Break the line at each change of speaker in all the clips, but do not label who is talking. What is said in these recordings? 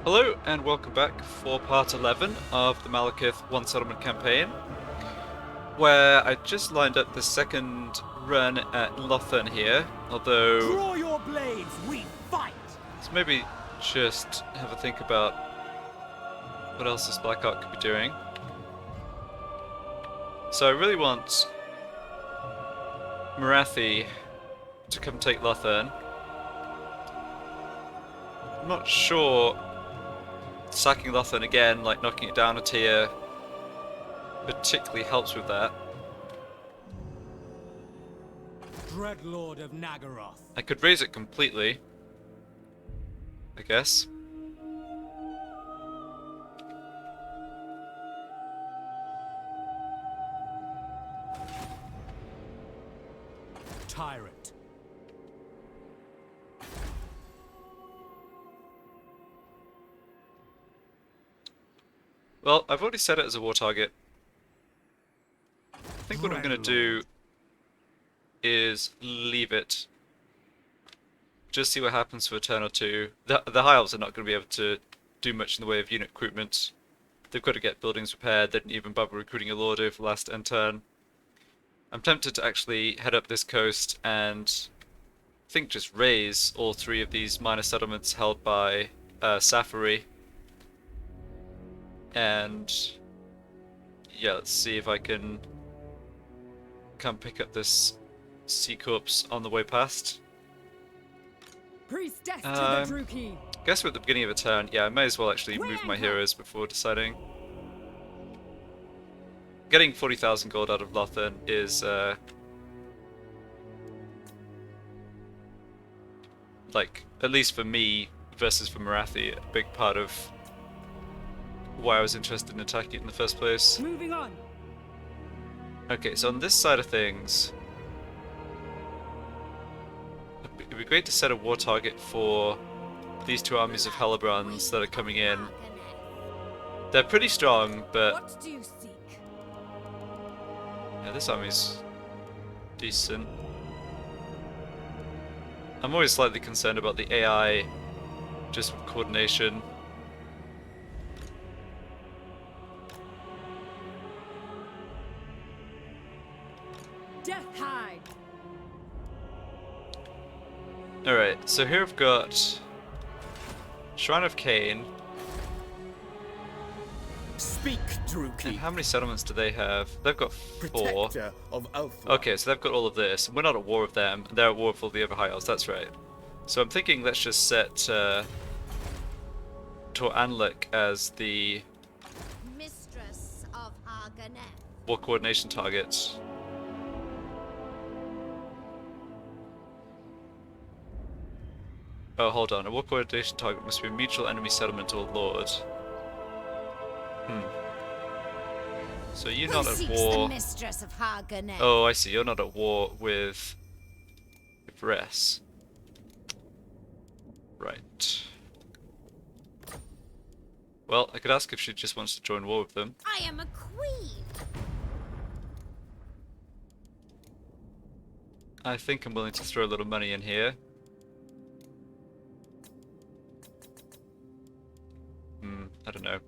Hello and welcome back for part 11 of the Malekith One Settlement campaign, where I just lined up the second run at Lothern here, although
Draw your blades, we fight!
let's maybe just have a think about what else this Black Ark could be doing. So I really want Marathi to come take Lothern. I'm not sure sacking Lothern again, like knocking it down a tier, particularly helps with that.
Dreadlord of Nagaroth.
I could raise it completely, I guess.
Tyrant.
Well, I've already set it as a war target. I think what I'm going to do is leave it. Just see what happens for a turn or two. The High Elves are not going to be able to do much in the way of unit recruitment. They've got to get buildings repaired. They didn't even bother recruiting a Lord over the last end turn. I'm tempted to actually head up this coast and I think just raise all three of these minor settlements held by Saphery. And yeah, let's see if I can come pick up this Sea Corpse on the way past.
Priestess to the Druki.
Guess we're at the beginning of a turn. Yeah, I may as well actually move my heroes before deciding. Getting 40,000 gold out of Lothern is like, at least for me versus for Marathi, a big part of why I was interested in attacking it in the first place.
Moving on.
Okay, so on this side of things, it'd be great to set a war target for these two armies of Hellebrands that are coming in. They're pretty strong, but
What do you seek?
yeah, this army's decent. I'm always slightly concerned about the AI, just with coordination.
Death hide.
Alright, so here I've got Shrine of Cain.
Speak,
And
Druki.
how many settlements do they have? They've got 4.
Protector of Ulthra.
Okay, so they've got all of this. We're not at war with them. They're at war with all the other High Elves, that's right. So I'm thinking let's just set Tor Anlek as the
Mistress of Arganeth.
war coordination target. Oh, hold on. A war coordination target must be a mutual enemy settlement or lord. So you're
Who
not at
seeks
war.
the Mistress of Arganeth?
Oh, I see. You're not at war with Ress. Right. Well, I could ask if she just wants to join war with them.
I am a queen.
I think I'm willing to throw a little money in here. I don't know.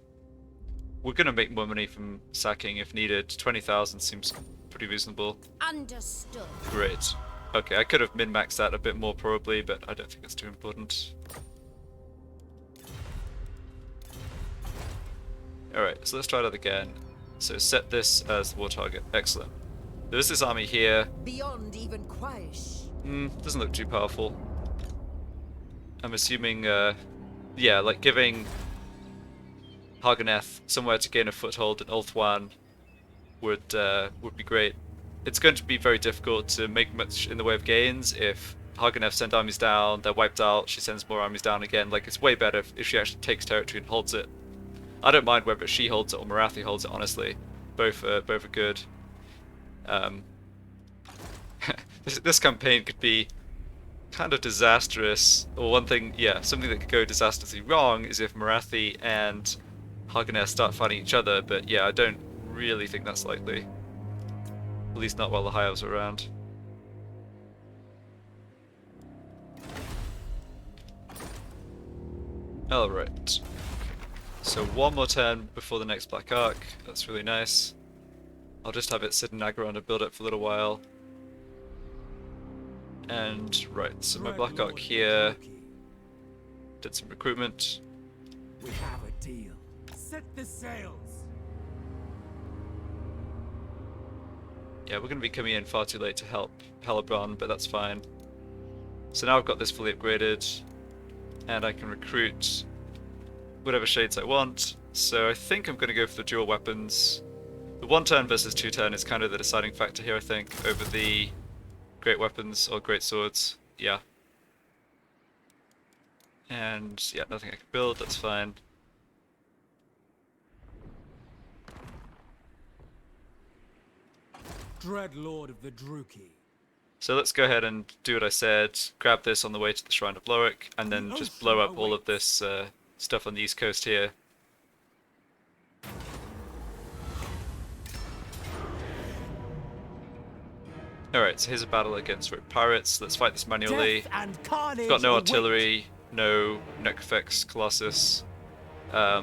We're gonna make more money from sacking if needed. 20,000 seems pretty reasonable.
Understood.
Great. Okay, I could have min-maxed that a bit more probably, but I don't think it's too important. Alright, so let's try that again. So set this as the war target. Excellent. There's this army here.
Beyond even Quaish.
Doesn't look too powerful. I'm assuming, yeah, like giving Arganeth somewhere to gain a foothold in Ulthuan would be great. It's going to be very difficult to make much in the way of gains if Arganeth sends armies down, they're wiped out, she sends more armies down again. Like, it's way better if she actually takes territory and holds it. I don't mind whether she holds it or Marathi holds it, honestly. Both are good. This campaign could be kind of disastrous, or one thing, yeah, something that could go disastrously wrong is if Marathi and Arganeth start fighting each other, but yeah, I don't really think that's likely. At least not while the High Elves are around. Alright. So one more turn before the next Black Arc. That's really nice. I'll just have it sit in Nagaron and build it for a little while. And right, so my Black Arc here did some recruitment.
We have a deal. Set the sails.
Yeah, we're going to be coming in far too late to help Hellebrand, but that's fine. So now I've got this fully upgraded, and I can recruit whatever shades I want. So I think I'm going to go for the dual weapons. The 1 turn versus 2 turn is kind of the deciding factor here, I think, over the great weapons or great swords. Yeah. And yeah, nothing I can build, that's fine.
Dread Lord of the Druki.
So let's go ahead and do what I said, grab this on the way to the Shrine of Lorik, and then just blow up all of this stuff on the east coast here. Alright, so here's a battle against rogue pirates. Let's fight this manually.
Death and carnage
We've got no
await.
artillery, no Necrofex Colossus. Yeah,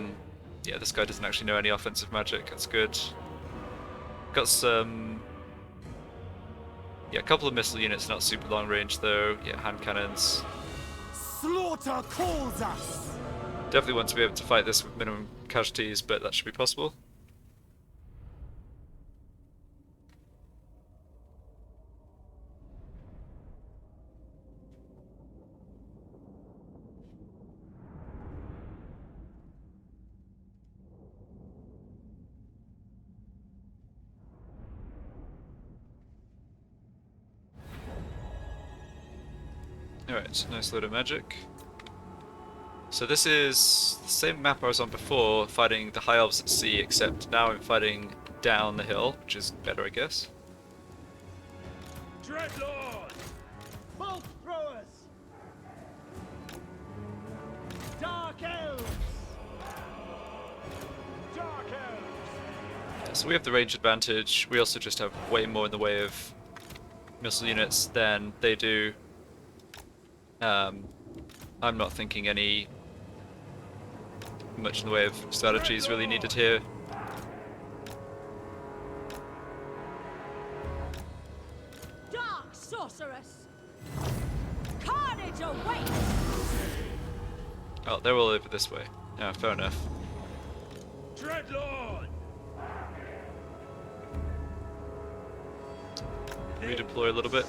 this guy doesn't actually know any offensive magic, that's good. Got some... yeah, a couple of missile units, not super long range though. Yeah, hand cannons.
Slaughter calls us.
Definitely want to be able to fight this with minimum casualties, but that should be possible. Alright, nice load of magic. So this is the same map I was on before, fighting the High Elves at sea, except now I'm fighting down the hill, which is better, I guess.
Dreadlord! Bolt throwers! Dark elves! Dark elves!
So we have the range advantage. We also just have way more in the way of missile units than they do. I'm not thinking any much in the way of strategies really needed here.
Dark sorceress. Carnage awaits.
Oh, they're all over this way. Yeah, fair enough.
Dreadlord!
Redeploy a little bit.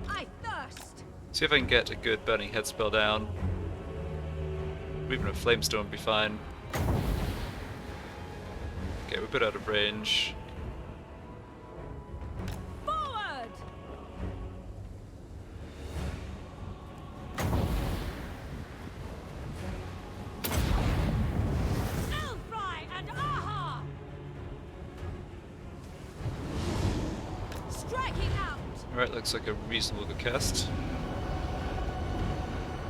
I thirst.
See if I can get a good Burning Head spell down. Even a Flamestorm would be fine. Okay, we're a bit out of range.
Forward. Elfry and Aha. Striking out.
Alright, looks like a reasonable good cast.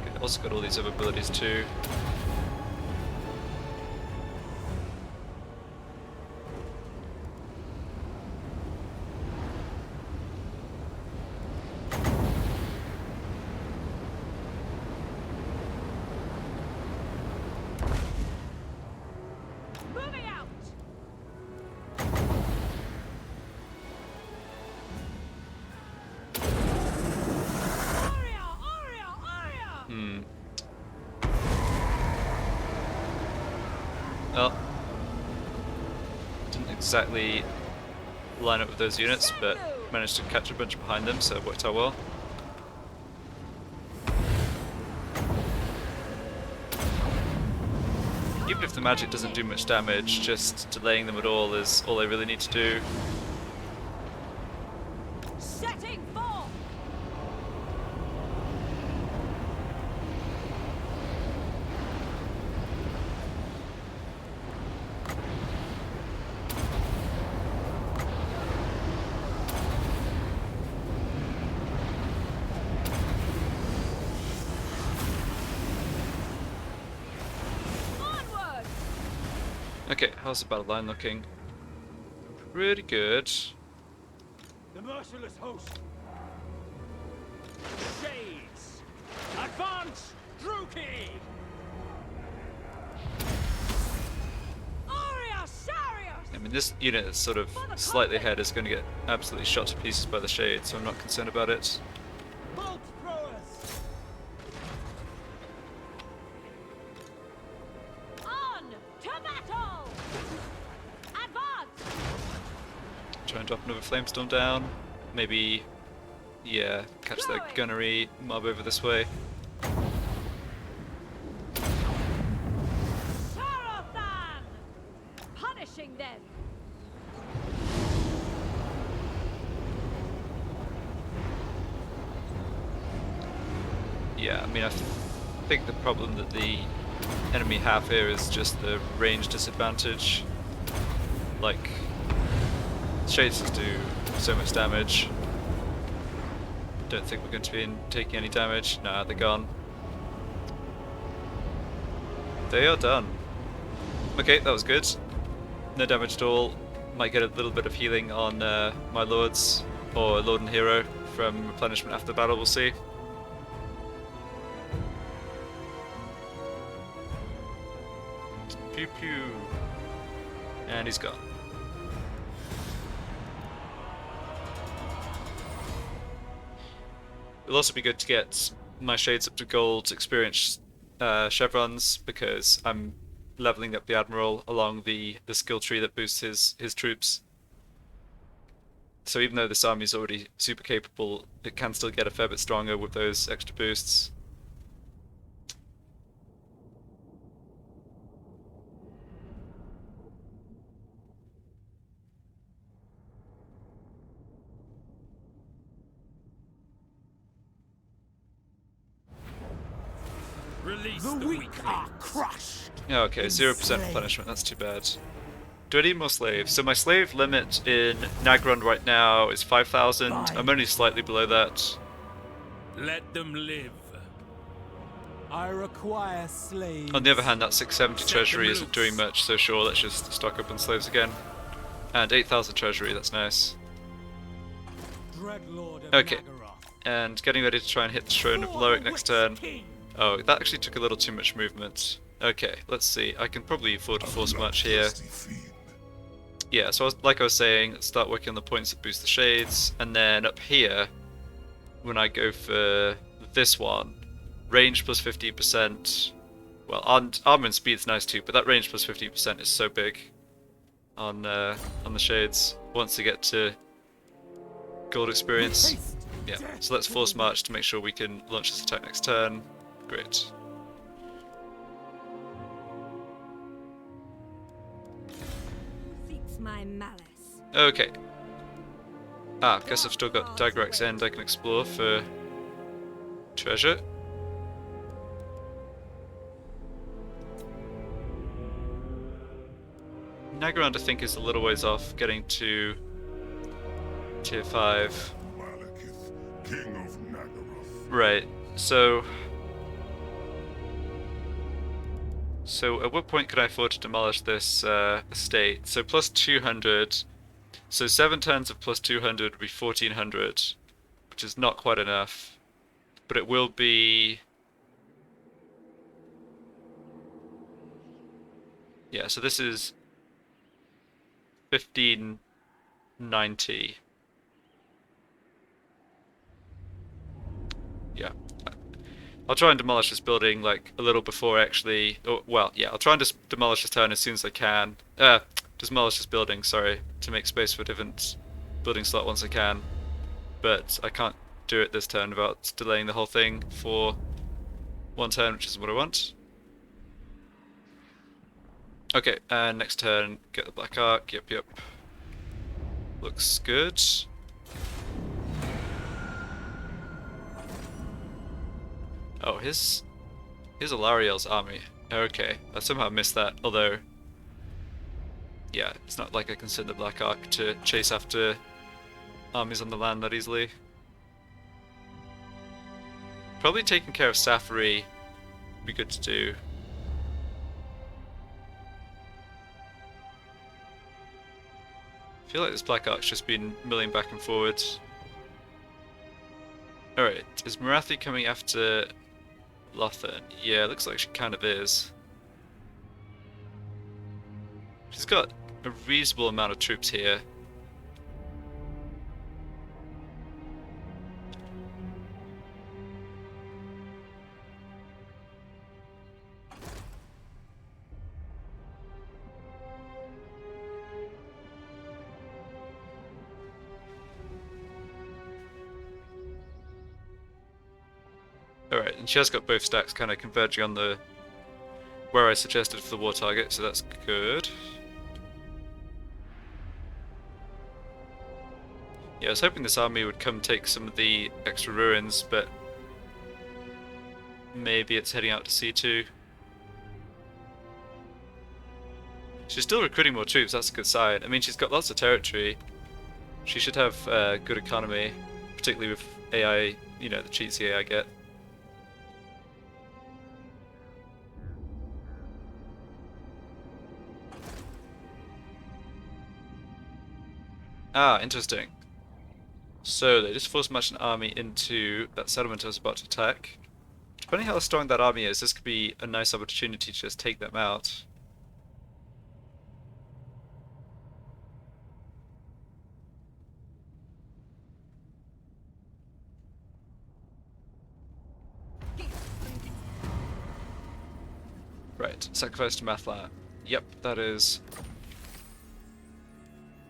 Okay, also got all these other abilities too.
Moving out. Aria, Aria, Aria.
Well, didn't exactly line up with those units, but managed to catch a bunch behind them, so it worked out well. Even if the magic doesn't do much damage, just delaying them at all is all I really need to do.
Setting forth. Onward.
Okay, how's the battle line looking? Pretty good.
The merciless host. Shades! Advance, Druki!
this unit that's sort of slightly ahead is going to get absolutely shot to pieces by the shade, so I'm not concerned about it.
Bolt throwers!
On to battle! Advance!
Try and drop another flamestorm down. Maybe, yeah, catch that gunnery mob over this way.
Sarathan! Punishing them!
Yeah, I mean, I think the problem that the enemy have here is just the range disadvantage. Like, shades just do so much damage. Don't think we're going to be taking any damage. Nah, they're gone. They are done. Okay, that was good. No damage at all. Might get a little bit of healing on my lords, or lord and hero from replenishment after the battle, we'll see. Pew pew. And he's gone. It'll also be good to get my shades up to gold experience chevrons, because I'm leveling up the admiral along the skill tree that boosts his troops. So even though this army is already super capable, it can still get a fair bit stronger with those extra boosts.
Release the weak are crushed.
Yeah, okay, 0% replenishment, that's too bad. Do I need more slaves? So my slave limit in Nagron right now is 5,000. I'm only slightly below that.
Let them live. I require slaves.
On the other hand, that 670
Set
treasury
them
isn't
loose.
doing much, so sure, let's just stock up on slaves again. And 8,000 treasury, that's nice.
Dreadlord of
Okay.
Nagaroth.
And getting ready to try and hit the throne of Loic next turn. Oh, that actually took a little too much movement. Okay, let's see. I can probably afford a force march here. Yeah, so like I was saying, let's start working on the points that boost the shades, and then up here, when I go for this one, range plus 15%. Well, armor and speed's nice too, but that range plus 15% is so big on the shades. Once they get to gold experience, yeah. So let's force march to make sure we can launch this attack next turn. Great.
Seeks my malice.
Okay. Ah, guess I've still got Dagrak's End I can explore for treasure. Nagarand, I think, is a little ways off getting to tier 5.
Malekith, King of Nagaroth.
Right, so at what point could I afford to demolish this estate? So plus 200, so 7 turns of plus 200 would be 1400, which is not quite enough, but it will be... Yeah, so this is 1590. Yeah. I'll try and demolish this building like a little before actually. Oh, well, yeah, I'll try and just demolish this turn as soon as I can. Demolish this building, sorry, to make space for a different building slot once I can. But I can't do it this turn without delaying the whole thing for one turn, which isn't what I want. Okay, and next turn, get the Black Ark. Yep, yep. Looks good. Oh, here's Alariel's army. Okay, I somehow missed that, although... Yeah, it's not like I can send the Black Ark to chase after armies on the land that easily. Probably taking care of Saphery would be good to do. I feel like this Black Ark's just been milling back and forwards. Alright, is Marathi coming after Lothern? Yeah, looks like she kind of is. She's got a reasonable amount of troops here. Alright, and she has got both stacks kind of converging on the where I suggested for the war target, so that's good. Yeah, I was hoping this army would come take some of the extra ruins, but maybe it's heading out to C2. She's still recruiting more troops, that's a good sign. I mean, she's got lots of territory. She should have good economy, particularly with AI, you know, the cheats the AI get. Ah, interesting. So they just force marched an army into that settlement I was about to attack. Depending how strong that army is, this could be a nice opportunity to just take them out. Right, sacrifice to Mathlan. Yep, that is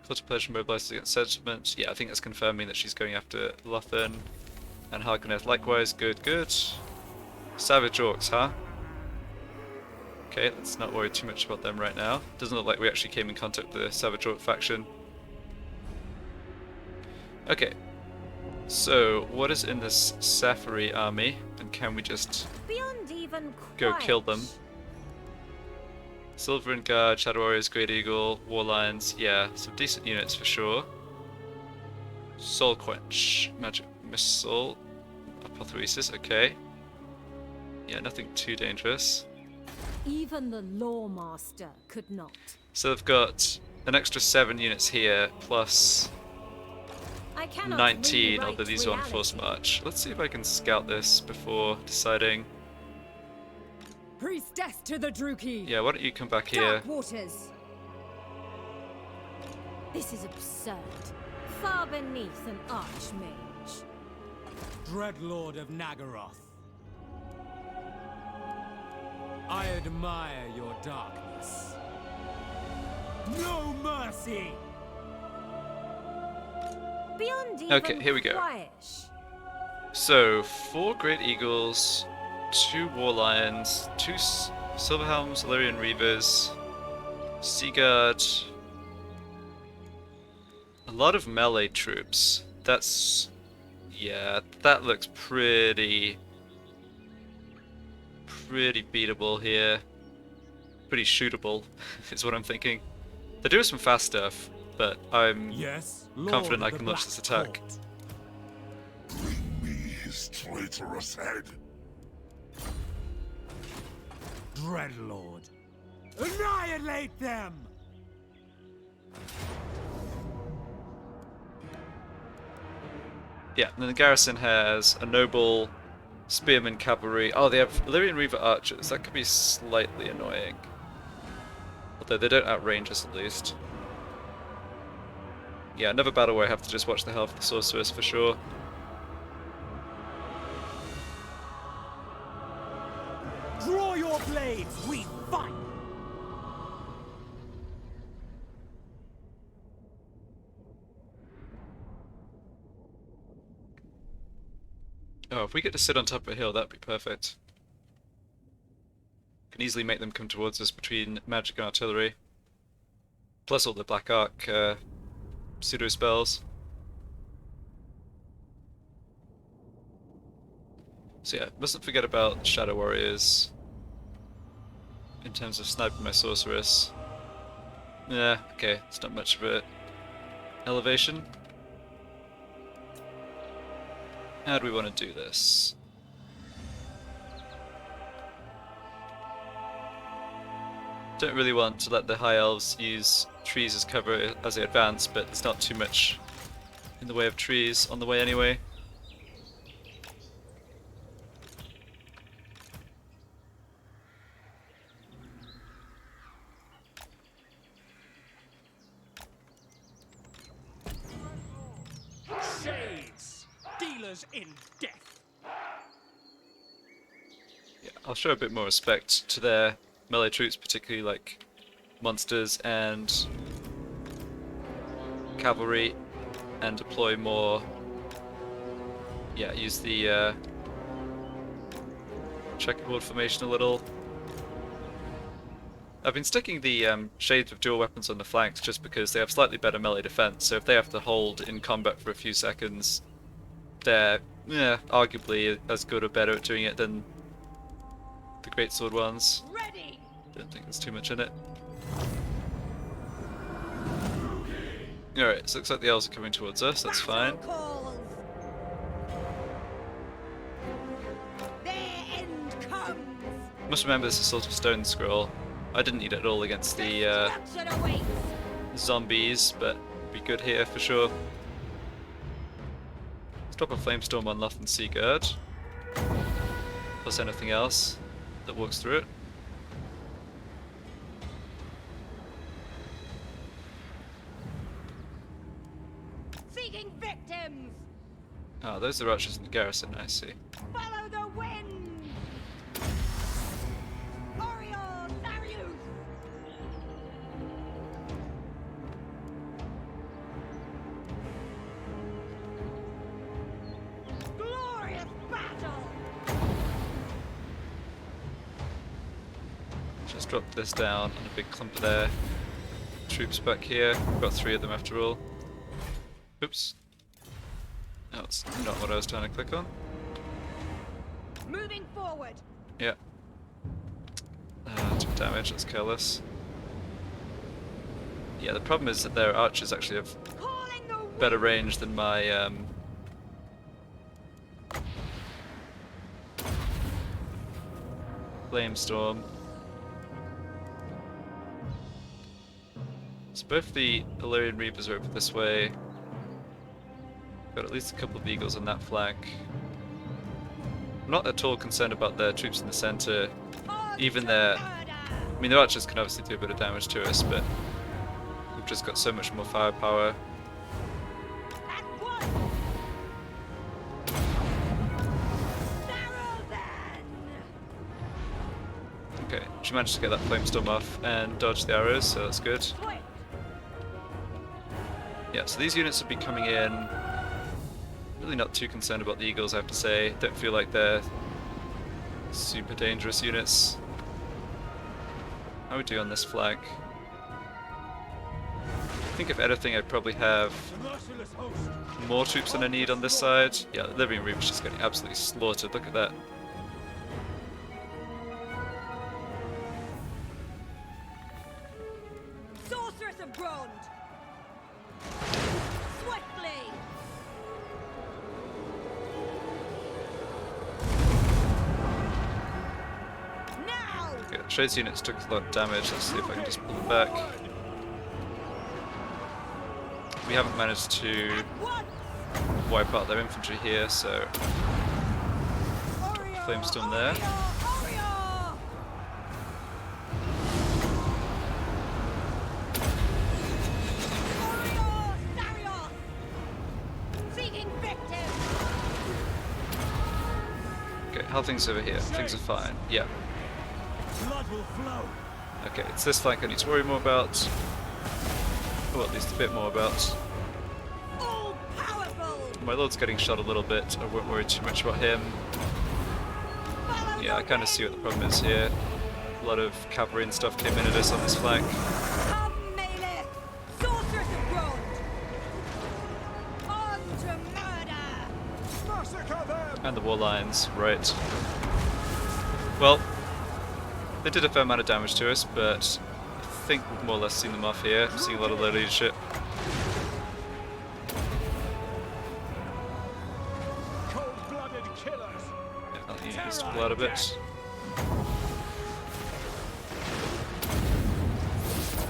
contemplation mobilized against settlement. Yeah, I think that's confirming that she's going after Lothan and Hargoneth likewise. Good, good. Savage Orcs, huh? Okay, let's not worry too much about them right now. Doesn't look like we actually came in contact with the Savage Orc faction. Okay, so what is in this Saphery army, and can we just
Beyond even
go kill
quiet.
them? Silver and Guard, Shadow Warriors, Great Eagle, War Lions, yeah, some decent units for sure. Soul Quench, Magic Missile, Apotheosis, okay. Yeah, nothing too dangerous.
Even the Lawmaster could not.
So they've got an extra 7 units here, plus
I cannot
19,
rewrite
although these are on force
reality.
march. Let's see if I can scout this before deciding.
Priestess to the Druki.
Yeah, why don't you come back here?
Dark waters. This is absurd. Far beneath an archmage.
Dreadlord of Nagaroth. I admire your darkness. No mercy!
Beyond even
Okay, here we go.
quiet.
So, 4 Great Eagles, 2 War Lions, 2 Silverhelms, Illyrian Reavers, Sea Guard, a lot of melee troops. That's... yeah, that looks pretty beatable here. Pretty shootable, is what I'm thinking. They're doing some fast stuff, but I'm
Yes,
confident
Lord
I
of
can
the
launch this
Black
attack.
Court.
Bring me his traitorous head.
Dreadlord. Annihilate them!
Yeah, and then the garrison has a noble spearman cavalry. Oh, they have Illyrian Reaver archers. That could be slightly annoying. Although they don't outrange us at least. Yeah, another battle where I have to just watch the health of the sorceress for sure.
Draw your blades, we fight!
Oh, if we get to sit on top of a hill, that'd be perfect. Can easily make them come towards us between magic and artillery. Plus all the Black Arc pseudo spells. So yeah, mustn't forget about the Shadow Warriors in terms of sniping my sorceress. Yeah, okay, it's not much of a elevation. How do we want to do this? Don't really want to let the High Elves use trees as cover as they advance, but there's not too much in the way of trees on the way anyway.
believers in death.
Yeah, I'll show a bit more respect to their melee troops, particularly like monsters and cavalry, and deploy more. Yeah, use the checkerboard formation a little. I've been sticking the shades with dual weapons on the flanks just because they have slightly better melee defense, so if they have to hold in combat for a few seconds, they're arguably as good or better at doing it than the greatsword ones.
Ready.
Don't think there's too much in it. Alright, so looks like the elves are coming towards us, that's fine.
Calls. Their end comes.
Must remember this is sort of stone scroll. I didn't need it at all against the
Destruction awaits.
zombies, but be good here for sure. Let's drop a flamestorm on Loth and Seaguard. Plus anything else that walks through it.
Seeking victims.
Ah, those are archers in the garrison, I see.
Follow the wind. Oriole, Darius. Glorious battle.
Just drop this down on a big clump of their troops back here. We've got 3 of them after all. Oops. That's not what I was trying to click on.
Moving forward.
Yeah. Took damage, that's careless. Yeah, the problem is that their archers actually have
Calling the wind.
better range than my Flamestorm. So both the Illyrian Reapers are over this way. Got at least a couple of eagles on that flank. I'm not at all concerned about their troops in the center.
On
Even
to
their...
murder.
I mean, their archers can obviously do a bit of damage to us, but we've just got so much more firepower.
At once. Narrow then.
Okay, she managed to get that flamestorm off and dodge the arrows, so that's good.
Quick.
Yeah, so these units will be coming in. Really not too concerned about the eagles, I have to say. Don't feel like they're super dangerous units. How are we do on this flank? I think if anything I'd probably have
The merciless host.
more troops than I need on this side. Yeah, the Illyrian Reaper's just getting absolutely slaughtered, look at that.
Sorceress of Grond. Swiftly. Now.
Okay, Shade's units took a lot of damage, let's see if I can just pull them back. We haven't managed to
Once.
wipe out their infantry here, so
Oriole,
Flamestorm there.
Oriole. Oriole, Darius. Seeking victims.
okay, how are things over here? Things are fine. Yeah.
Blood will flow.
Okay, it's this flank I need to worry more about. Or at least a bit more about.
All powerful.
My lord's getting shot a little bit, I won't worry too much about him.
Follow
Yeah, I
the
kind of see what the problem is here. A lot of cavalry and stuff came in at us on this flank.
Come, Malekith. Sorceress of Grond. On to murder.
Massacre them.
And the war lines, right. Well, they did a fair amount of damage to us, but I think we've more or less seen them off here. Seeing a lot of their leadership.
Cold-blooded killers.
Yeah, I'll use this blood a bit.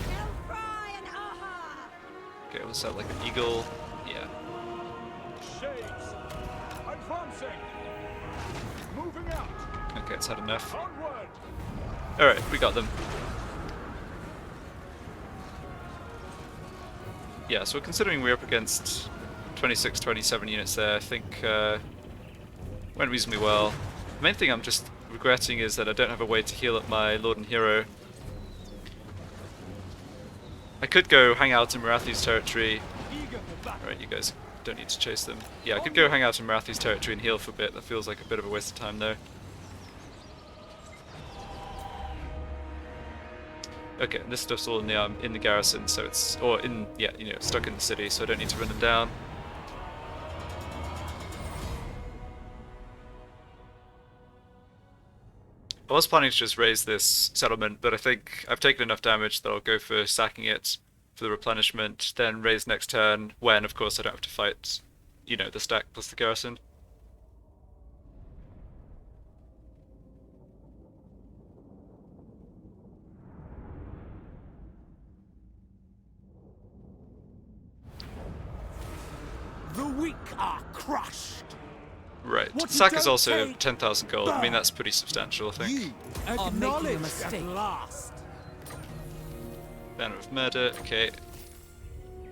They'll fry and aha.
Okay, what's that, like an eagle? Yeah.
Shades. Advancing. Moving out.
Okay, it's had enough.
Onward.
Alright, we got them. Yeah, so considering we're up against 26, 27 units there, I think Went reasonably well. The main thing I'm just regretting is that I don't have a way to heal up my Lord and Hero. I could go hang out in Marathi's territory. Alright, you guys don't need to chase them. Yeah, I could go hang out in Marathi's territory and heal for a bit. That feels like a bit of a waste of time though. Okay, and this stuff's all in the garrison, so it's stuck in the city, so I don't need to run them down. I was planning to just raise this settlement, but I think I've taken enough damage that I'll go for sacking it for the replenishment, then raise next turn, when of course I don't have to fight, the stack plus the garrison.
The weak are crushed.
Right.
What you
Sack is
don't
also
take,
10,000 gold. I mean,
burn.
that's pretty substantial, I think.
You
are making a
acknowledged
mistake.
at last.
Banner of Murder, okay.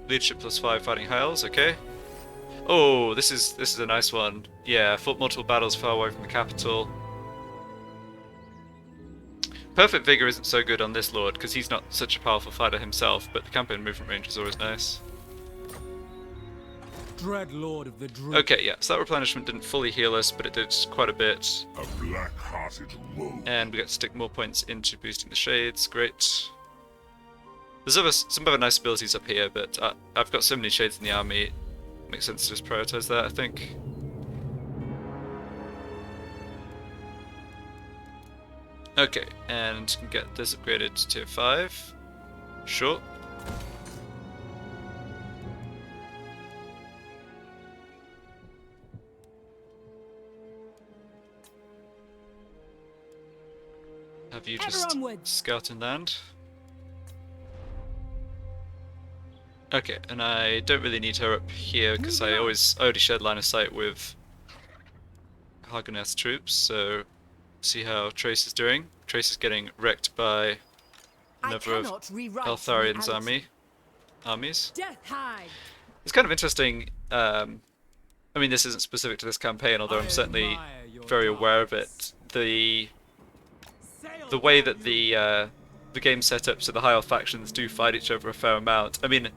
Leadership +5 fighting high elves, okay. Oh, this is a nice one. Yeah, fought multiple battles far away from the capital. Perfect Vigor isn't so good on this lord, because he's not such a powerful fighter himself, but the campaign movement range is always nice.
Dread Lord of the Druid.
Okay, yeah, so that replenishment didn't fully heal us, but it did quite a bit.
A black-hearted rogue.
And we get to stick more points into boosting the shades, great. There's some other nice abilities up here, but I've got so many shades in the army, it makes sense to just prioritize that, I think. Okay, and can get this upgraded to tier 5. Sure. Have you just
onwards.
scout and land? Okay, and I don't really need her up here because I already shared line of sight with Hageneth's troops, so see how Trace is doing. Trace is getting wrecked by another of Eltharian's armies.
Death hide.
It's kind of interesting, I mean this isn't specific to this campaign, although I'm certainly very aware of it. The way that the game's set up so the high elf factions do fight each other a fair amount. I mean,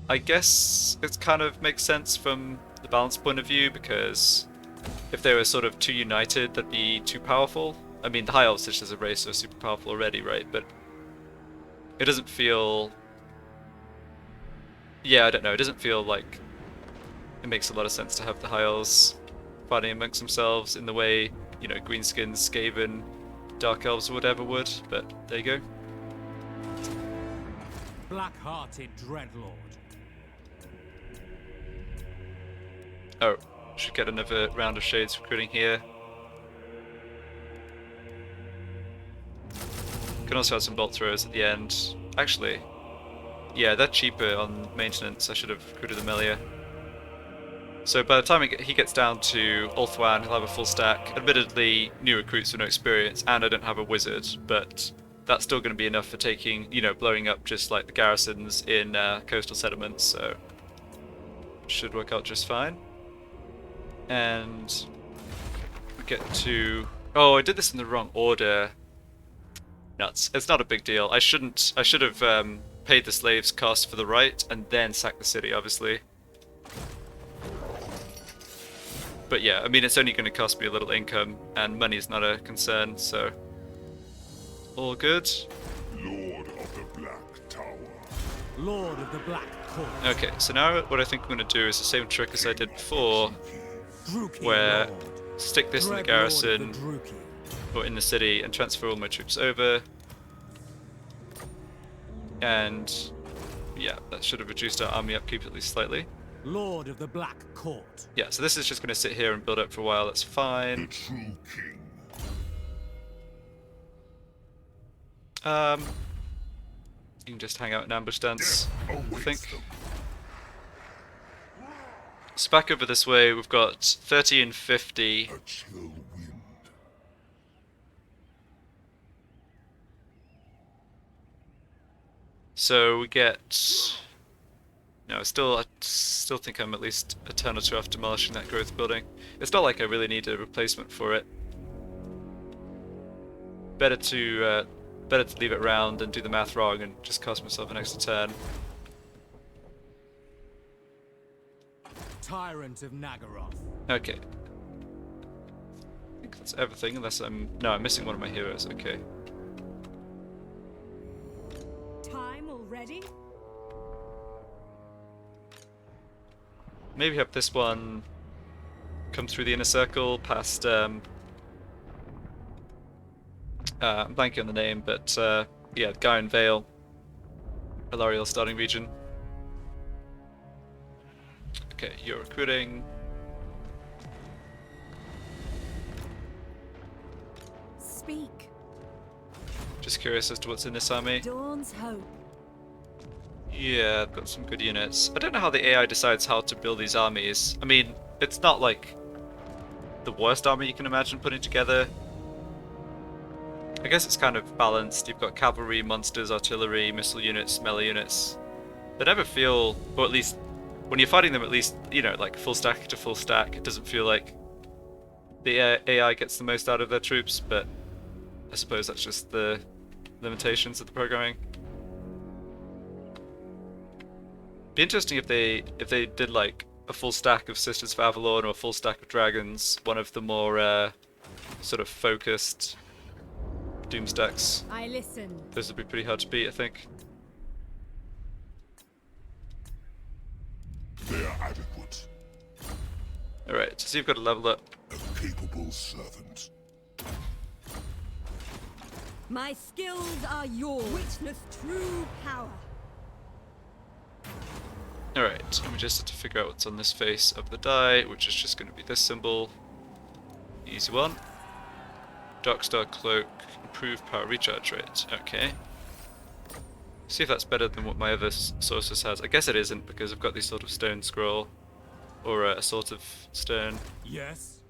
I guess it kind of makes sense from the balance point of view, because if they were sort of too united, that'd be too powerful. I mean, the high elves just as a race are super powerful already, right? But it doesn't feel... Yeah, I don't know, it doesn't feel like it makes a lot of sense to have the high elves fighting amongst themselves in the way, greenskins, Skaven, dark elves or whatever would, but there you go.
Black-hearted Dreadlord.
Oh, should get another round of shades recruiting here. Can also have some bolt throwers at the end. Actually, yeah, they're cheaper on maintenance. I should have recruited them earlier. So by the time he gets down to Ulthuan, he'll have a full stack. Admittedly, new recruits with no experience, and I don't have a wizard, but that's still going to be enough for taking, blowing up just like the garrisons in coastal settlements, so should work out just fine. And we get to... Oh, I did this in the wrong order. Nuts. It's not a big deal. I should have paid the slaves' cost for the right, and then sacked the city, obviously. But yeah, I mean, it's only going to cost me a little income, and money's not a concern, so... all good.
Lord of the Black Tower.
Lord of the Black Court.
Okay, so now what I think I'm going to do is the same trick as I did before,
Druki
where
Lord.
stick this in the
Dread
garrison,
Lord of the Druki.
or in the city, and transfer all my troops over. And yeah, that should have reduced our army upkeep at least slightly.
Lord of the Black Court.
Yeah, so this is just going to sit here and build up for a while, that's
The
fine.
true king.
You can just hang out in ambush stance, I
Awaits
think.
them.
So back over this way, we've got 30 and 50.
A chill wind.
So we get No, I still think I'm at least a turn or two after demolishing that growth building. It's not like I really need a replacement for it. Better to leave it round and do the math wrong and just cost myself an extra turn.
Tyrant of Nagaroth.
Okay. I think that's everything, unless I'm missing one of my heroes. Okay.
Time already?
Maybe have this one come through the inner circle past I'm blanking on the name, but yeah, Guy and Vale, Alariel starting region. Okay, you're recruiting.
Speak.
Just curious as to what's in this army.
Dawn's hope.
Yeah, I've got some good units. I don't know how the AI decides how to build these armies. I mean, it's not like the worst army you can imagine putting together. I guess it's kind of balanced. You've got cavalry, monsters, artillery, missile units, melee units. They never feel, or at least when you're fighting them, at least, you know, like full stack to full stack, it doesn't feel like the AI gets the most out of their troops, but I suppose that's just the limitations of the programming. Be interesting if they did like a full stack of Sisters of Avalon or a full stack of Dragons, one of the more sort of focused Doom stacks.
I listen.
Those would be pretty hard to beat, I think.
They are adequate.
Alright, so you've got to level up.
A capable servant.
My skills are yours. Witness true power.
Alright, and we just have to figure out what's on this face of the die, which is just going to be this symbol. Easy one. Darkstar Cloak, improve power recharge rate. Okay. See if that's better than what my other sources has. I guess it isn't, because I've got these sort of stone scroll, or a sort of stone.
Yes.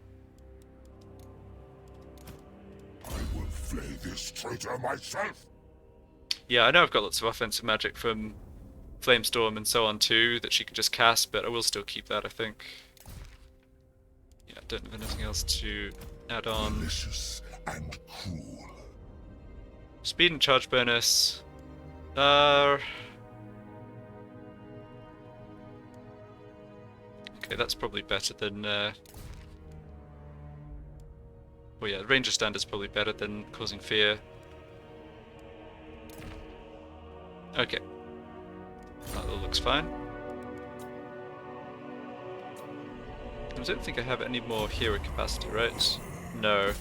I will flay this traitor myself.
Yeah, I know I've got lots of offensive magic from Flamestorm and so on too, that she can just cast, but I will still keep that, I think. Yeah, I don't have anything else to add on.
Malicious and cruel.
Speed and charge bonus. Okay, that's probably better than well, yeah, Ranger Standard's probably better than causing fear. Okay. That all looks fine. I don't think I have any more hero capacity, right? No.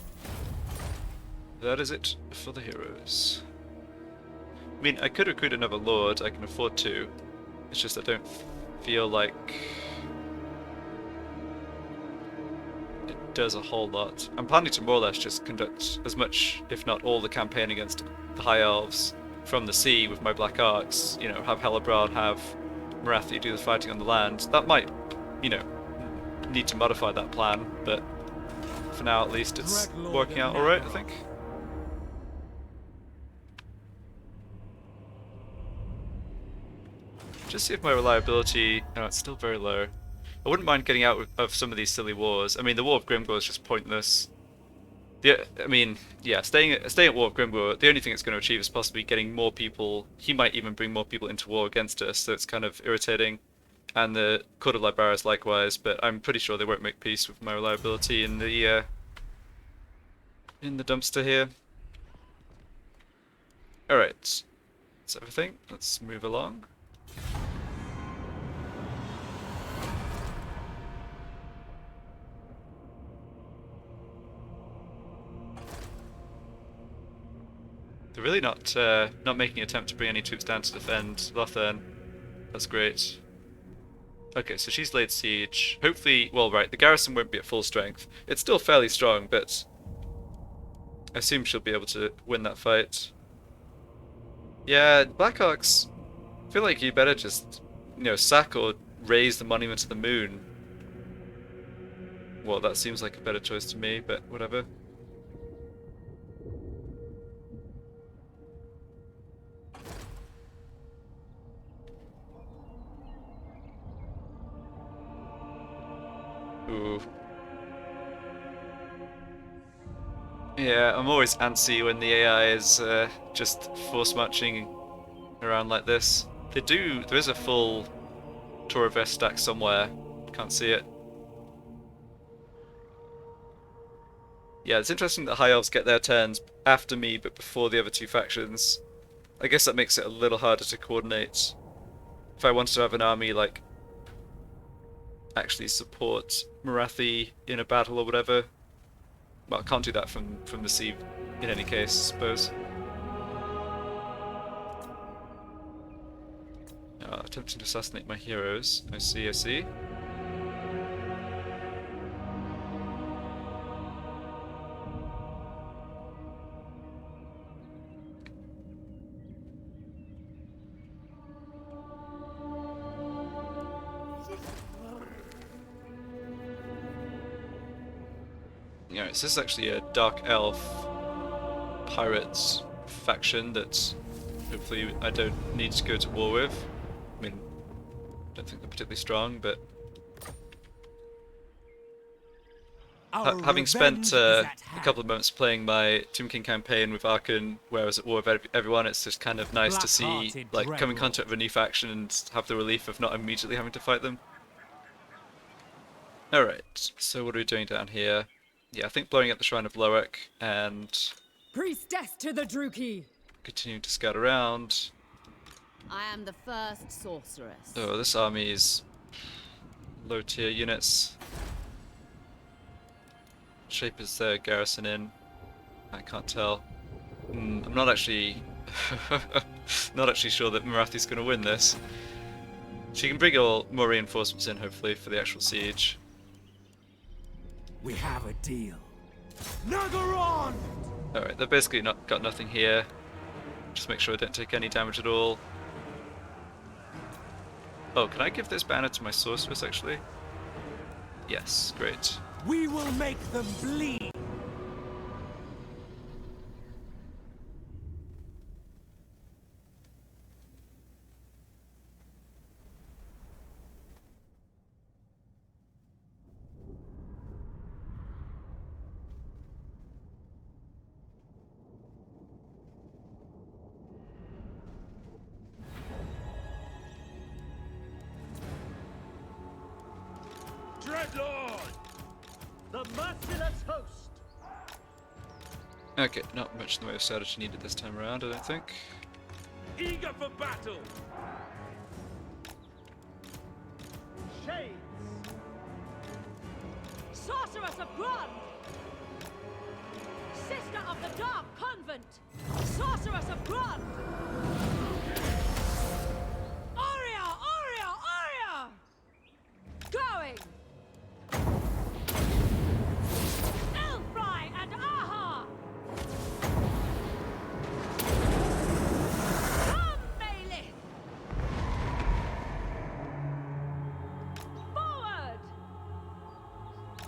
That is it for the heroes. I mean, I could recruit another lord, I can afford to. It's just I don't feel like it does a whole lot. I'm planning to more or less just conduct as much, if not all, the campaign against the High Elves from the sea with my Black Arcs. You know, have Hellebron, have Marathi do the fighting on the land. That might, you know, need to modify that plan, but for now at least it's working out alright, I think. Just see if my reliability... No, it's still very low. I wouldn't mind getting out of some of these silly wars. I mean, the War of Grimgor is just pointless. I mean, yeah, staying at War of Grimgor, the only thing it's going to achieve is possibly getting more people... He might even bring more people into war against us, so it's kind of irritating. And the Court of Liberaris likewise, but I'm pretty sure they won't make peace with my reliability in the dumpster here. Alright, that's everything. Let's move along. They're really not making an attempt to bring any troops down to defend Lothern. That's great. Okay, so she's laid siege. Hopefully, well, right, the garrison won't be at full strength. It's still fairly strong, but I assume she'll be able to win that fight. Yeah, Blackhawks, I feel like you better just, you know, sack or raise the monument to the moon. Well, that seems like a better choice to me, but whatever. Ooh. Yeah, I'm always antsy when the AI is just force marching around like this. There is a full Tour of stack somewhere. Can't see it. Yeah, it's interesting that High Elves get their turns after me, but before the other two factions. I guess that makes it a little harder to coordinate. If I wanted to have an army, like, actually support Marathi in a battle or whatever. Well, I can't do that from the sea in any case, I suppose. Attempting to assassinate my heroes. I see, I see. Yeah, so this is actually a Dark Elf pirates faction that hopefully I don't need to go to war with. I mean, I don't think they're particularly strong, but having spent a couple of months playing my Tomb King campaign with Arkan, where I was at war with everyone, it's just kind of nice to see, like, come in contact with a new faction and have the relief of not immediately having to fight them. Alright, so what are we doing down here? Yeah, I think blowing up the Shrine of Loek and
Priestess to the Druki!
continuing to scout around.
I am the first sorceress.
Oh, this army is low tier units. Shape is their garrison in. I can't tell. I'm not actually not actually sure that Marathi's going to win this. She can bring more reinforcements in, hopefully, for the actual siege.
We have a deal. Nagaron!
Alright, they've basically got nothing here. Just make sure I don't take any damage at all. Oh, can I give this banner to my sorceress, actually? Yes, great.
We will make them bleed.
Dreadlord! The merciless host!
Okay, not much in the way of strategy needed this time around, I don't think.
Eager for battle! Shades!
Sorceress of Grund! Sister of the Dark Convent! Sorceress of Grund! Aria! Aria! Aria! Going! Elfry and Aha! Come, Malekith! Forward!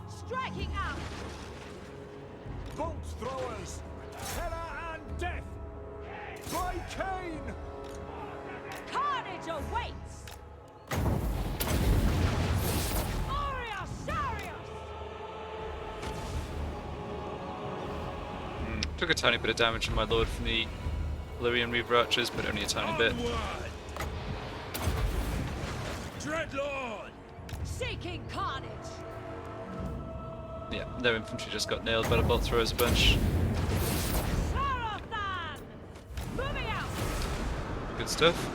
Striking out!
Bolt throwers! Terror and death! By Cain!
Carnage awaits! Aria Sarius!
Took a tiny bit of damage from my lord from the Lyrian Reaver Archers, but only a tiny bit.
Onward! Dreadlord!
Seeking carnage!
Yeah, their infantry just got nailed by the bolt throwers a bunch.
Sarathan! Moving out!
Good stuff.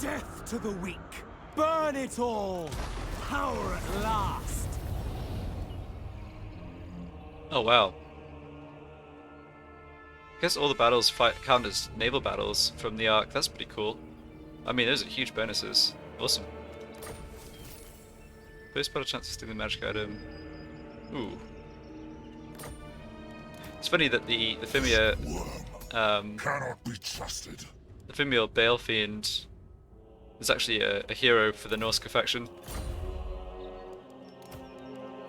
Death to the weak. Burn it all. Power at last.
Oh wow. guess all the battles count as naval battles from the arc. That's pretty cool. I mean, those are huge bonuses. Awesome. First battle chance to steal the magic item. Ooh. It's funny that the Fimir,
Cannot be trusted.
the Fimir Bale Fiend is actually a hero for the Norska faction.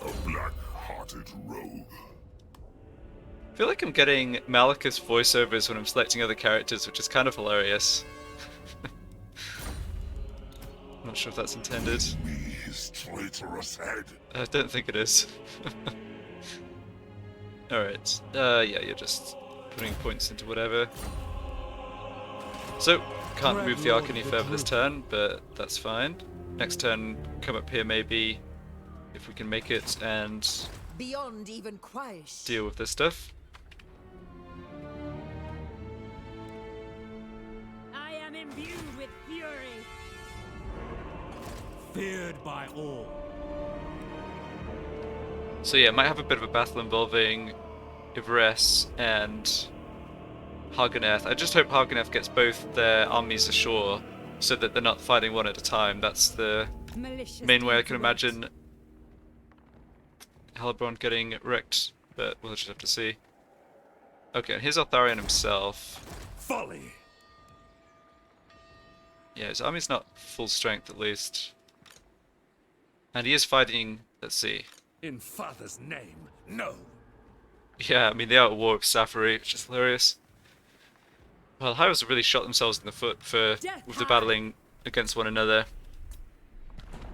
A black-hearted rogue.
I feel like I'm getting Malekith's voiceovers when I'm selecting other characters, which is kind of hilarious. I'm not sure if that's intended.
Me his traitorous head.
I don't think it is. Alright, yeah, you're just putting points into whatever. So, can't move the arc any further this turn, but that's fine. Next turn, come up here maybe, if we can make it, and
Beyond even quiet.
deal with this stuff.
I am imbued with fury.
Feared by all.
So yeah, might have a bit of a battle involving Ivres and Haganeth. I just hope Haganeth gets both their armies ashore so that they're not fighting one at a time. That's the
Malicious
main way I can
influence.
imagine Halbrand getting wrecked, but we'll just have to see. Okay, and here's Artharion himself.
Folly.
Yeah, his army's not full strength at least. And he is fighting, let's see.
In father's name, no.
Yeah, I mean, they are at war with Saphery, which is hilarious. Well, Hyros have really shot themselves in the foot with the battling against one another.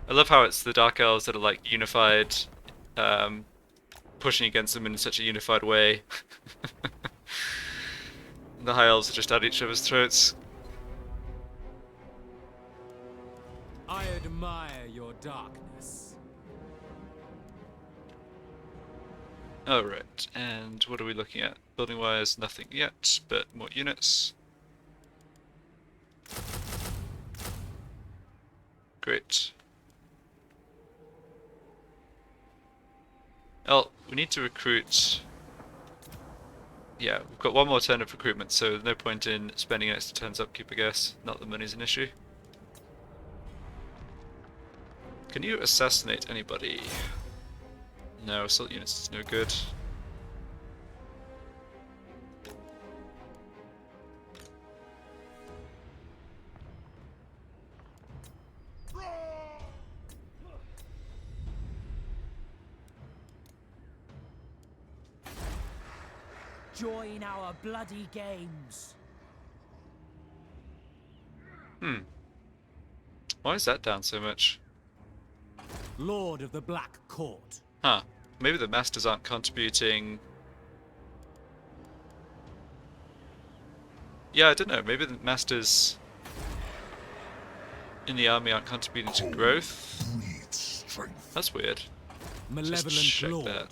I love how it's the Dark Elves that are like unified, pushing against them in such a unified way. The High Elves are just at each other's throats.
I admire your darkness.
Alright, and what are we looking at? Building wise, nothing yet, but more units. Great. Oh, we need to recruit. Yeah, we've got one more turn of recruitment, so there's no point in spending extra turns upkeep, I guess. Not that money's an issue. Can you assassinate anybody? No, assault units is no good.
Join our bloody games.
Why is that down so much?
Lord of the Black Court.
Huh. Maybe the masters aren't contributing. Yeah, I don't know. Maybe the masters in the army aren't contributing to growth.
Breed strength.
That's weird. Just
Malevolent
check
Lord.
that.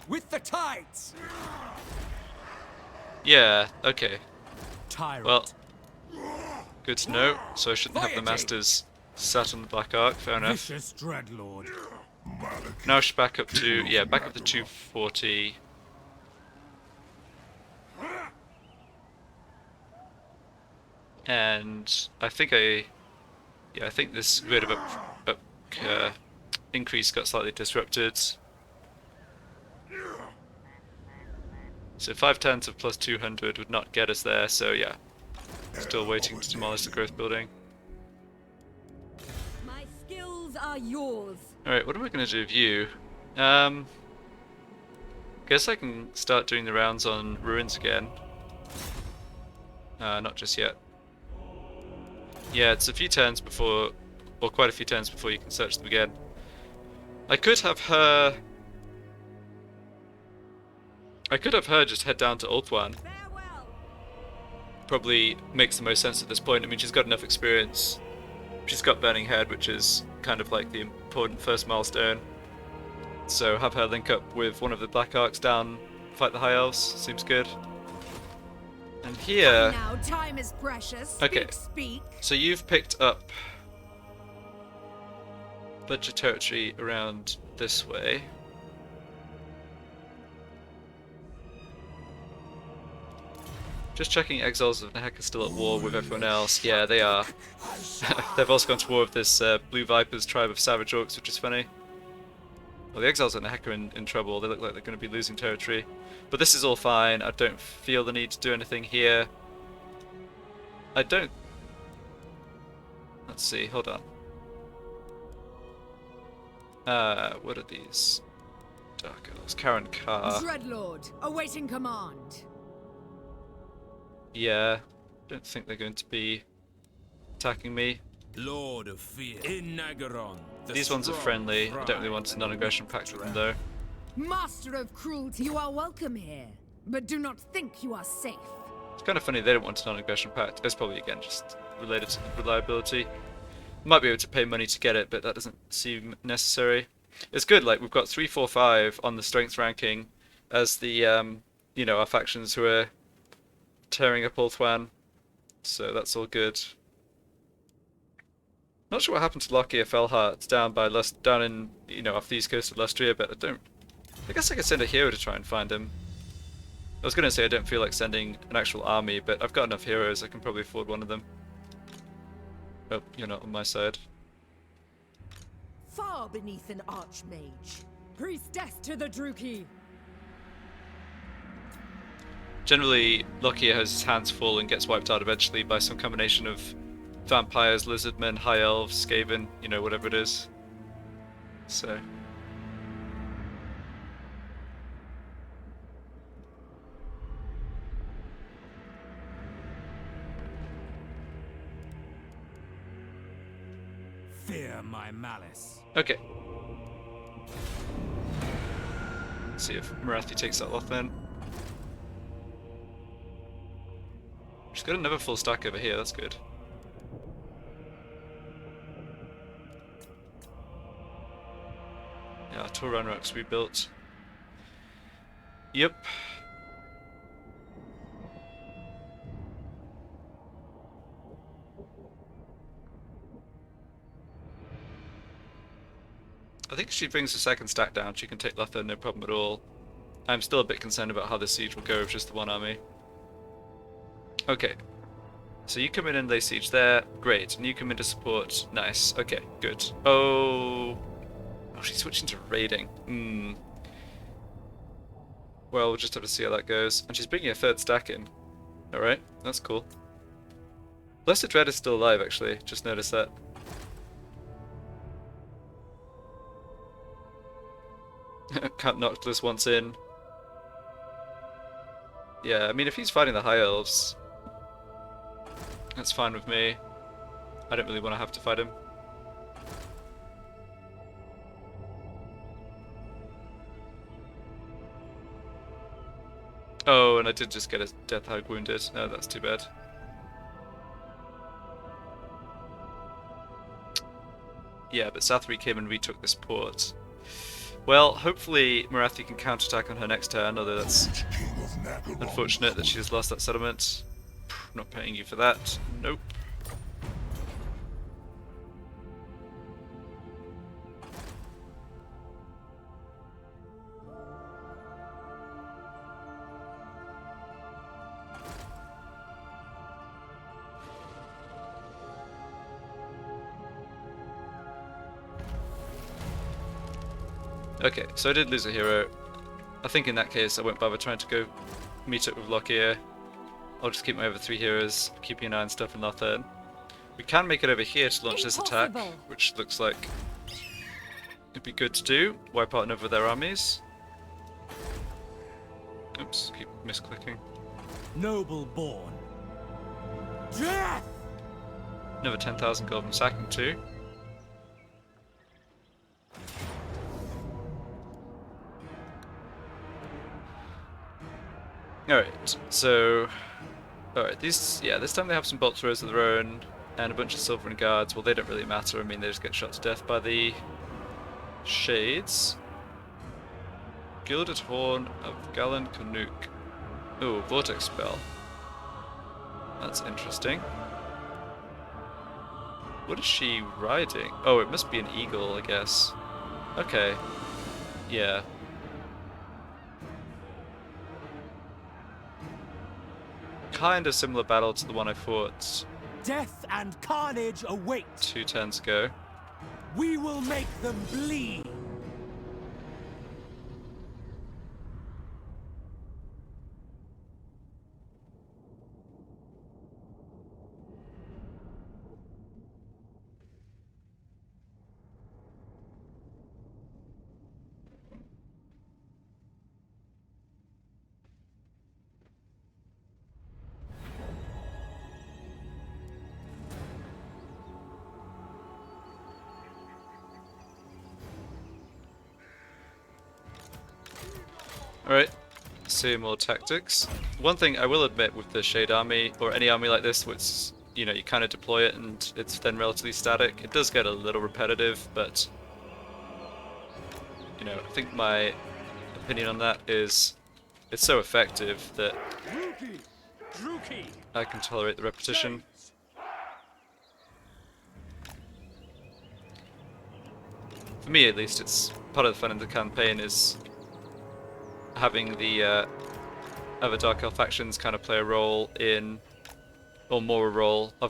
With the tides!
Yeah, okay.
Tyrant.
Well, good to know. So I shouldn't have the masters sat on the Black Ark. Fair enough.
Vicious Dreadlord.
Malekith.
Now I should back up to, yeah, back up to 240. And I think I think this rate of increase got slightly disrupted. So 5 turns of plus 200 would not get us there, so yeah. Still waiting to demolish the growth building.
My skills are yours.
Alright, what am I going to do with you? Guess I can start doing the rounds on ruins again. Not just yet. Yeah, it's a few turns before, or quite a few turns before you can search them again. I could have her just head down to Ulthuan.
Farewell.
Probably makes the most sense at this point. I mean, she's got enough experience. She's got Burning Head, which is kind of like the important first milestone. So have her link up with one of the Black Arcs down, fight the High Elves. Seems good. And here,
Now time is precious.
Okay.
Speak.
so you've picked up a bunch of territory around this way. Just checking, exiles of Nehek are still at war with everyone else. Yeah, they are. They've also gone to war with this Blue Vipers tribe of savage orcs, which is funny. Well, the exiles of Nehek are in trouble. They look like they're going to be losing territory. But this is all fine. I don't feel the need to do anything here. I don't... Let's see, hold on. What are these? Dark Elves. Karen Carr.
Dreadlord, awaiting command.
Yeah, don't think they're going to be attacking me.
Lord of Fear. In Nagaron.
These ones are friendly. I don't really want a non-aggression pact with them though.
Master of cruelty, you are welcome here, but do not think you are safe.
It's kind of funny they don't want a non-aggression pact. It's probably again just related to reliability. Might be able to pay money to get it, but that doesn't seem necessary. It's good, like we've got 3, 4, 5 on the strength ranking as the you know, our factions who are tearing up Ulthuan. So that's all good. Not sure what happened to Lockyer Felhart down by down in, you know, off the east coast of Lustria, but I guess I could send a hero to try and find him. I was gonna say I don't feel like sending an actual army, but I've got enough heroes, I can probably afford one of them. Oh, you're not on my side.
Far beneath an archmage.
Priestess to the Druki.
Generally, Lockyer has his hands full and gets wiped out eventually by some combination of vampires, lizardmen, high elves, Skaven, you know, whatever it is. So...
Fear my malice.
Okay. Let's see if Marathi takes that off then. She's got another full stack over here, that's good. Yeah, Toran Rock's rebuilt. Yep. I think if she brings the second stack down, she can take Luther, no problem at all. I'm still a bit concerned about how this siege will go with just the one army. Okay. So you come in and lay siege there, great. And you come in to support, nice. Okay, good. Oh, she's switching to raiding. Well, we'll just have to see how that goes. And she's bringing a third stack in. Alright, that's cool. Blessed Dread is still alive, actually. Just noticed that. Can't knock this once in. Yeah, I mean, if he's fighting the High Elves, that's fine with me. I don't really want to have to fight him. Oh, and I did just get a Death Hag wounded. No, that's too bad. Yeah, but Saphery came and retook this port. Well, hopefully Marathi can counterattack on her next turn, although that's unfortunate that she has lost that settlement. Not paying you for that. Nope. Okay, so I did lose a hero. I think in that case I won't bother trying to go meet up with Lockyer. I'll just keep my other 3 heroes, keeping an eye on stuff in Lothern. We can make it over here to launch this attack, which looks like it'd be good to do. Wipe out another of their armies. Oops, keep misclicking.
Noble born. Death!
Another 10,000 gold from sacking too. Alright, so... Alright, these... yeah, this time they have some bolt throws of their own, and a bunch of Silvern Guards. Well, they don't really matter, I mean, they just get shot to death by the... Shades. Gilded Horn of Galan Canuck. Ooh, Vortex Spell. That's interesting. What is she riding? Oh, it must be an eagle, I guess. Okay. Yeah. kind of similar battle to the one I fought
Death and carnage await.
2 turns ago.
We will make them bleed.
Alright, see more tactics. One thing I will admit with the Shade Army, or any army like this, which, you know, you kind of deploy it and it's then relatively static, it does get a little repetitive, but, you know, I think my opinion on that is it's so effective that I can tolerate the repetition. For me at least, it's part of the fun of the campaign is having the other Dark Elf factions kind of play a role in, or more of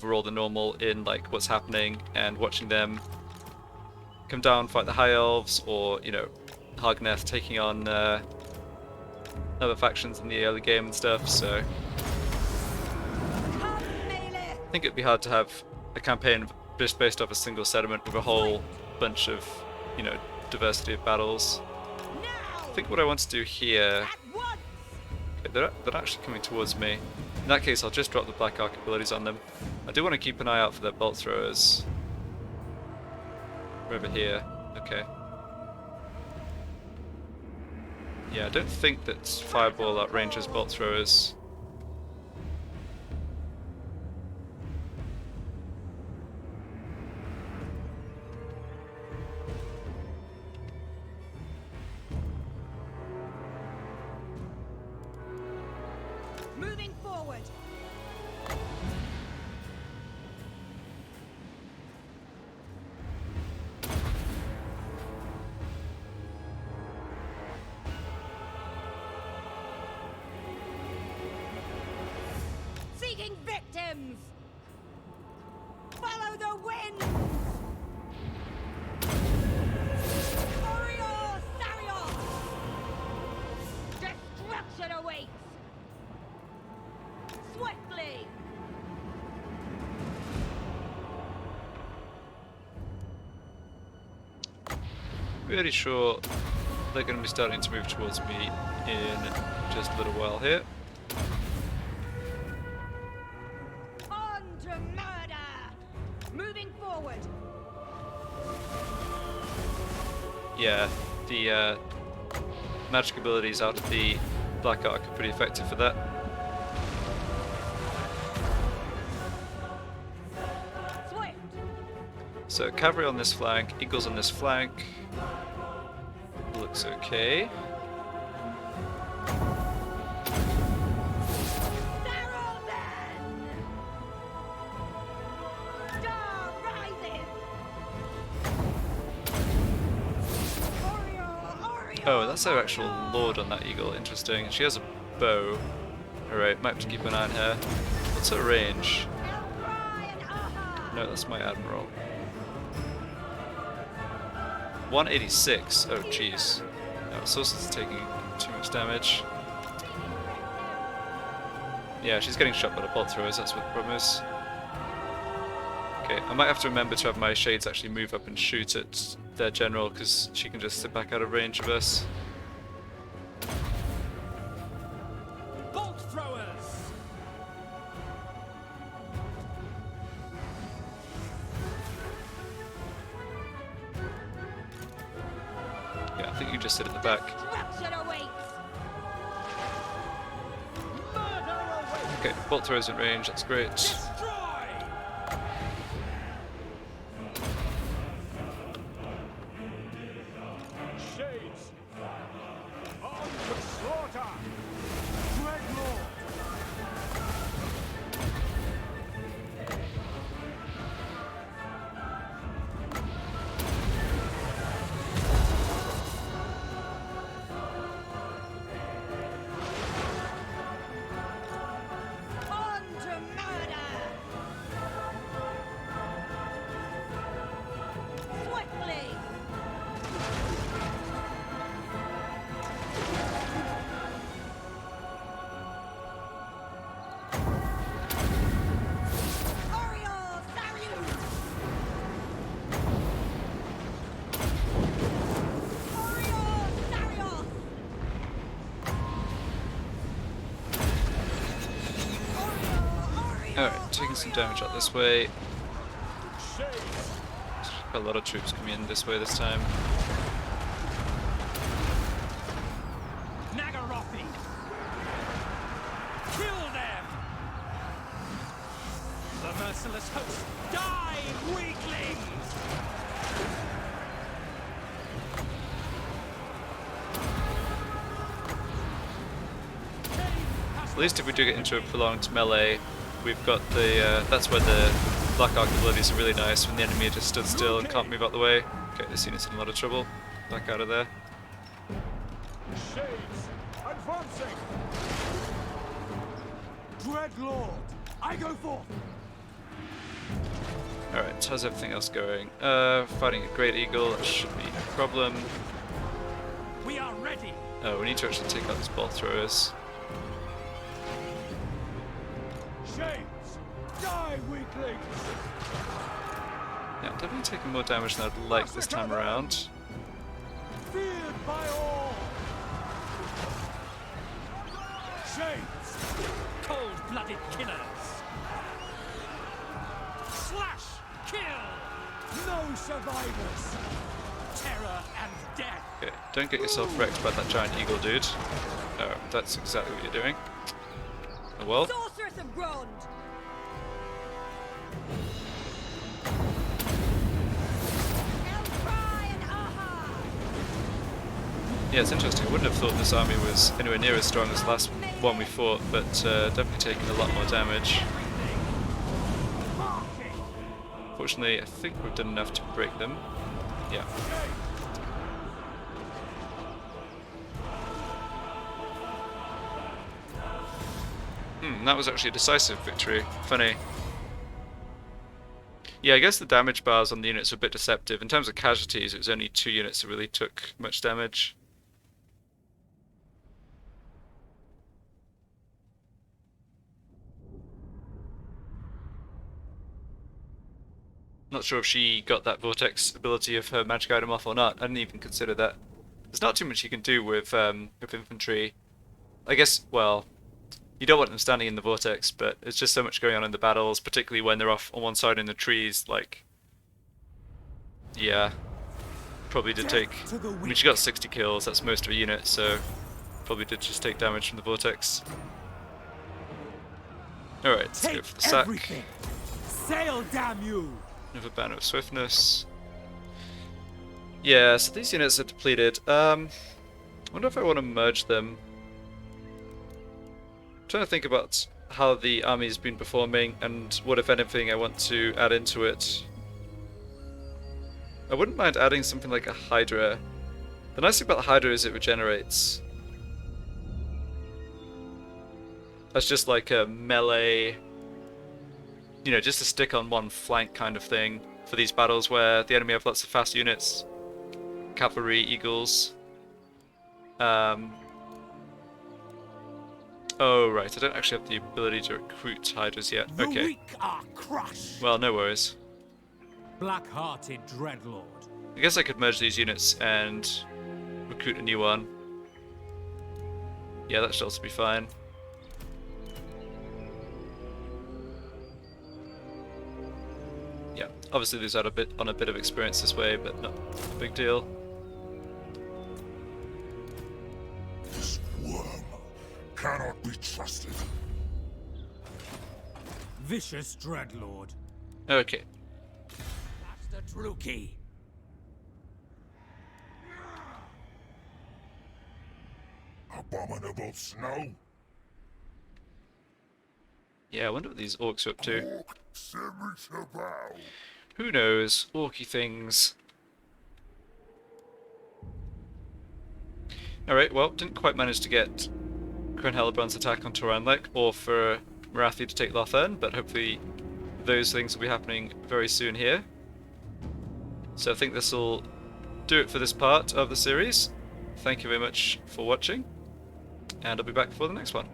a role than normal in like what's happening, and watching them come down, fight the High Elves, or, you know, Hargneth taking on other factions in the early game and stuff, so I think it'd be hard to have a campaign just based off a single settlement with a whole bunch of, you know, diversity of battles. I think what I want to do here... Okay, they're actually coming towards me. In that case, I'll just drop the Black Arc abilities on them. I do want to keep an eye out for their bolt throwers. They're over here. Okay. Yeah, I don't think that Fireball outranges bolt throwers.
Moving forward. Seeking victims. Follow the wind. Oriole Sarios. Destruction awaits. Swiftly!
Really sure they're going to be starting to move towards me in just a little while here.
On to murder! Moving forward.
Yeah, the magic abilities out of the Black Arc are pretty effective for that.
Swift!
So cavalry on this flank, eagles on this flank. Looks okay.
Barrel then! Star rises! Oriole!
Oh, that's her actual lord on that eagle. Interesting. She has a bow. Alright, might have to keep an eye on her. What's her range? No, that's my admiral. 186. Oh, jeez. No, Sosa's taking too much damage. Yeah, she's getting shot by the bolt throwers, that's what the problem is. Okay, I might have to remember to have my shades actually move up and shoot at their general, because she can just sit back out of range of us.
Bolt throwers.
Yeah, I think you just sit at the back.
Destruction awaits!
Okay, bolt throwers in range, that's great.
Destroy. Shades. On to slaughter. Dreadlord.
Alright, taking some damage out this way. Got a lot of troops coming in this way this time.
Nagarothi! Kill them! The merciless host, die, weaklings!
At least if we do get into a prolonged melee, we've got the, that's where the Black Arc abilities are really nice, when the enemy just stood still and can't move out the way. Okay, this unit's in a lot of trouble. Back out of there.
Shades, advancing! Dreadlord, I go forth!
Alright, how's everything else going? Fighting a Great Eagle, that should be no problem.
We are ready!
Oh, we need to actually take out these ball throwers.
Shades, die, weaklings!
Yeah, I'm definitely taking more damage than I'd like this time around.
Feared by all! Shades, cold-blooded killers! Slash, kill! No survivors! Terror and death!
Okay, don't get yourself wrecked by that giant eagle dude. Oh, that's exactly what you're doing. Oh well.
Sorceress of Grond! Elfry and Aha!
Yeah, it's interesting. I wouldn't have thought this army was anywhere near as strong as the last one we fought, but definitely taking a lot more damage. Fortunately, I think we've done enough to break them. Yeah. That was actually a decisive victory. Funny. Yeah, I guess the damage bars on the units were a bit deceptive. In terms of casualties, it was only 2 units that really took much damage. Not sure if she got that vortex ability of her magic item off or not. I didn't even consider that. There's not too much you can do with infantry. I guess, well, you don't want them standing in the vortex, but there's just so much going on in the battles, particularly when they're off on one side in the trees, like... Yeah. Probably did take... I mean, she got 60 kills, that's most of a unit, so... Probably did just take damage from the vortex. Alright, let's go for the sack.
Everything. Sail, damn you!
Another banner of swiftness. Yeah, so these units are depleted. I wonder if I want to merge them. I'm trying to think about how the army's been performing and what, if anything, I want to add into it. I wouldn't mind adding something like a Hydra. The nice thing about the Hydra is it regenerates. That's just like a melee, you know, just to stick on one flank kind of thing for these battles where the enemy have lots of fast units. Cavalry, eagles. Oh, right, I don't actually have the ability to recruit Hydras yet.
The
Okay.
weak are crushed.
Well, no worries.
Black-hearted Dreadlord.
I guess I could merge these units and recruit a new one. Yeah, that should also be fine. Yeah, obviously these are on a bit of experience this way, but not a big deal.
This worm cannot be trusted.
Vicious Dreadlord.
Okay.
That's the true key.
Abominable snow.
Yeah, I wonder what these orcs are up to.
Orc Semi-Shabao.
Who knows? Orky things. Alright, well, didn't quite manage to get Cron Hellbrand's attack on Toranlek, or for Marathi to take Lothern, but hopefully those things will be happening very soon here. So I think this will do it for this part of the series. Thank you very much for watching, and I'll be back for the next one.